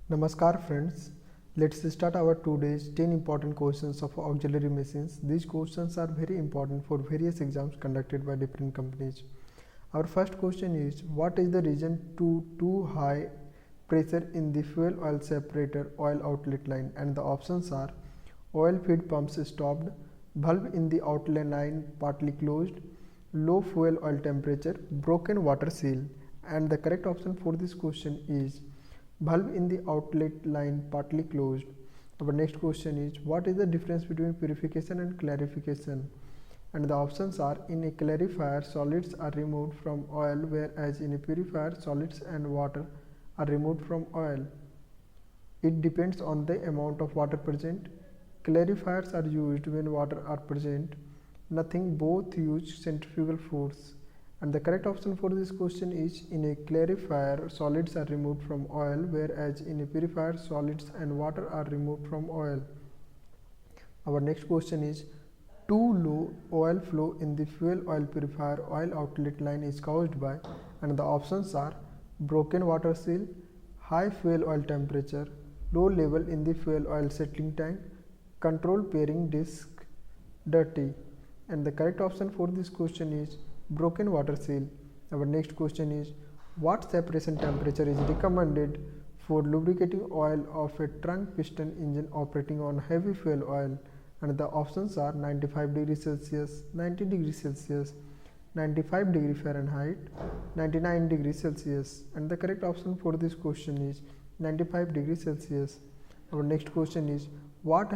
Namaskar friends, let's start our today's 10 important questions of auxiliary machines. These questions are very important for various exams conducted by different companies. Our first question is, what is the reason to too high pressure in the fuel oil separator oil outlet line? And the options are oil feed pumps stopped, valve in the outlet line partly closed, low fuel oil temperature, broken water seal. And the correct option for this question is valve in the outlet line partly closed. Our next question is, what is the difference between purification and clarification? And the options are, in a clarifier solids are removed from oil, whereas in a purifier solids and water are removed from oil. It depends on the amount of water present. Clarifiers are used when water are present. Nothing, both use centrifugal force. And the correct option for this question is, in a clarifier solids are removed from oil, whereas in a purifier solids and water are removed from oil. Our next question is, too low oil flow in the fuel oil purifier oil outlet line is caused by, and the options are broken water seal, high fuel oil temperature, low level in the fuel oil settling tank, control pairing disc dirty. And the correct option for this question is broken water seal. Our next question is, what separation temperature is recommended for lubricating oil of a trunk piston engine operating on heavy fuel oil? And the options are 95 degrees Celsius, 90 degrees Celsius, 95 degrees Fahrenheit, 99 degrees Celsius. And the correct option for this question is 95 degrees Celsius. Our next question is, what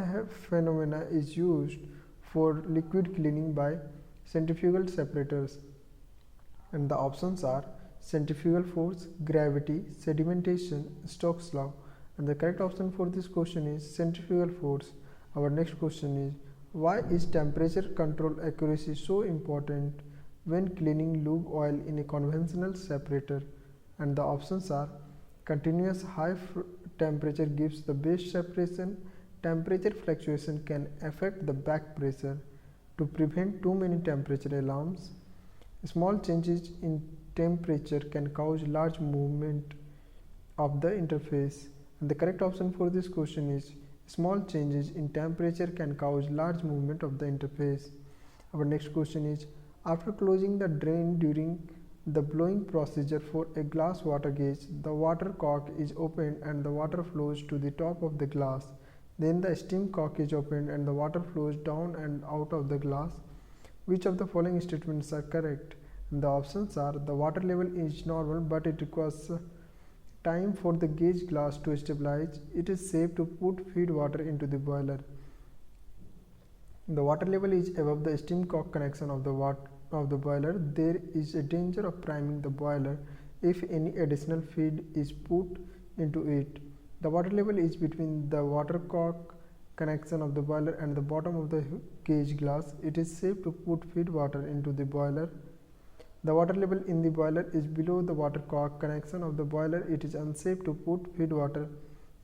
phenomena is used for liquid cleaning by centrifugal separators? And the options are centrifugal force, gravity, sedimentation, Stokes law. And the correct option for this question is centrifugal force. Our next question is, why is temperature control accuracy so important when cleaning lube oil in a conventional separator? And the options are continuous high temperature gives the best separation, temperature fluctuation can affect the back pressure. To prevent too many temperature alarms, small changes in temperature can cause large movement of the interface. And the correct option for this question is small changes in temperature can cause large movement of the interface. Our next question is, after closing the drain during the blowing procedure for a glass water gauge, the water cork is opened and the water flows to the top of the glass. Then the steam cork is opened and the water flows down and out of the glass. Which of the following statements are correct? And the options are, the water level is normal but it requires time for the gauge glass to stabilize. It is safe to put feed water into the boiler. The water level is above the steam cork connection of the boiler. There is a danger of priming the boiler if any additional feed is put into it. The water level is between the water cork connection of the boiler and the bottom of the gauge glass. It is safe to put feed water into the boiler. The water level in the boiler is below the water cork connection of the boiler. It is unsafe to put feed water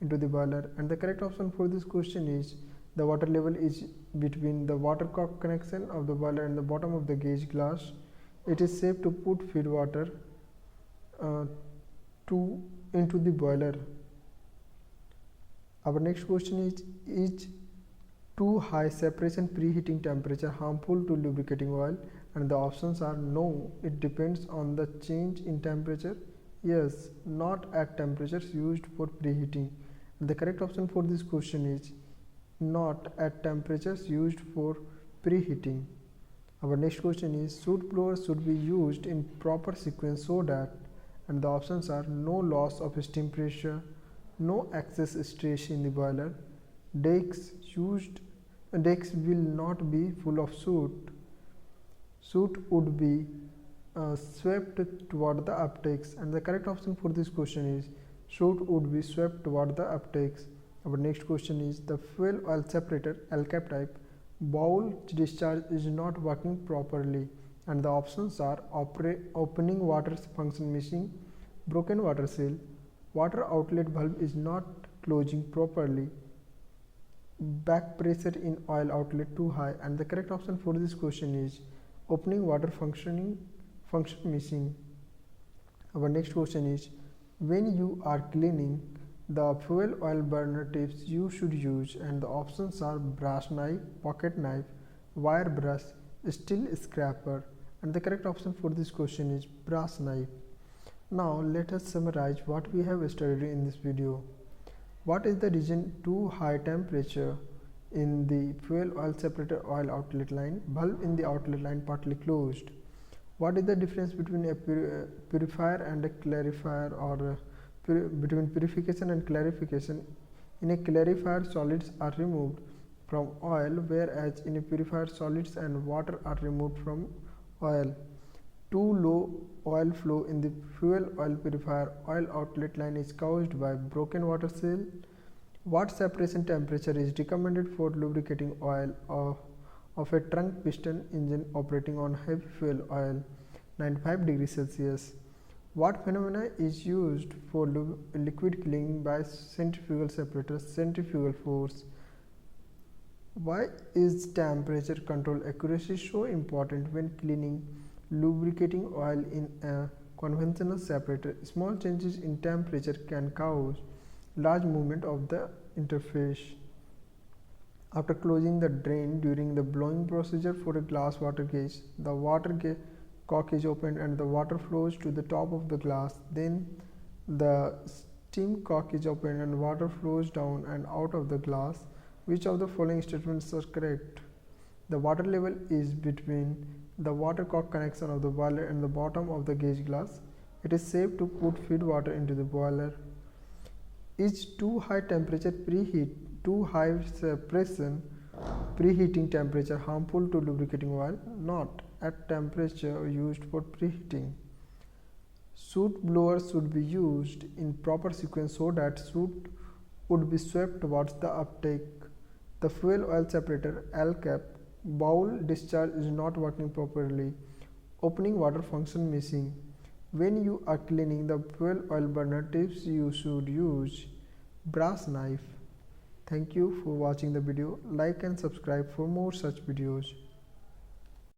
into the boiler. And the correct option for this question is, the water level is between the water cork connection of the boiler and the bottom of the gauge glass. It is safe to put feed water into the boiler. Our next question is too high separation preheating temperature harmful to lubricating oil? And the options are no, it depends on the change in temperature, yes, not at temperatures used for preheating. And the correct option for this question is not at temperatures used for preheating. Our next question is, soot blowers should be used in proper sequence so that, and the options are no loss of steam pressure, no excess stress in the boiler, decks will not be full of soot, soot would be swept toward the uptakes. And the correct option for this question is soot would be swept toward the uptakes. Our next question is, the fuel oil separator LCAP type bowl discharge is not working properly. And the options are opening water function missing, broken water seal, water outlet valve is not closing properly, back pressure in oil outlet too high. And the correct option for this question is opening water function missing. Our next question is, when you are cleaning the fuel oil burner tips you should use, and the options are brass knife, pocket knife, wire brush, steel scraper, and the correct option for this question is brass knife. Now let us summarize what we have studied in this video. What is the reason too high temperature in the fuel oil separator oil outlet line, valve in the outlet line partly closed? What is the difference between a purifier and a clarifier, or between purification and clarification? In a clarifier, solids are removed from oil, whereas in a purifier, solids and water are removed from oil. Too low oil flow in the fuel oil purifier oil outlet line is caused by broken water seal. What separation temperature is recommended for lubricating oil of a trunk piston engine operating on heavy fuel oil? 95 degrees Celsius. What phenomena is used for liquid cleaning by centrifugal separator? Centrifugal force. Why is temperature control accuracy so important when cleaning lubricating oil in a conventional separator? Small changes in temperature can cause large movement of the interface. After closing the drain during the blowing procedure for a glass water gauge, the water cork is opened and the water flows to the top of the glass. Then the steam cork is opened and water flows down and out of the glass. Which of the following statements are correct? The water level is between the water cork connection of the boiler and the bottom of the gauge glass. It is safe to put feed water into the boiler. Is too high temperature preheating temperature harmful to lubricating oil? Not at temperature used for preheating. Soot blowers should be used in proper sequence so that soot would be swept towards the uptake. The fuel oil separator L cap bowl discharge is not working properly. Opening water function missing. When you are cleaning the fuel oil burner tips, you should use brass knife. Thank you for watching the video. Like and subscribe for more such videos.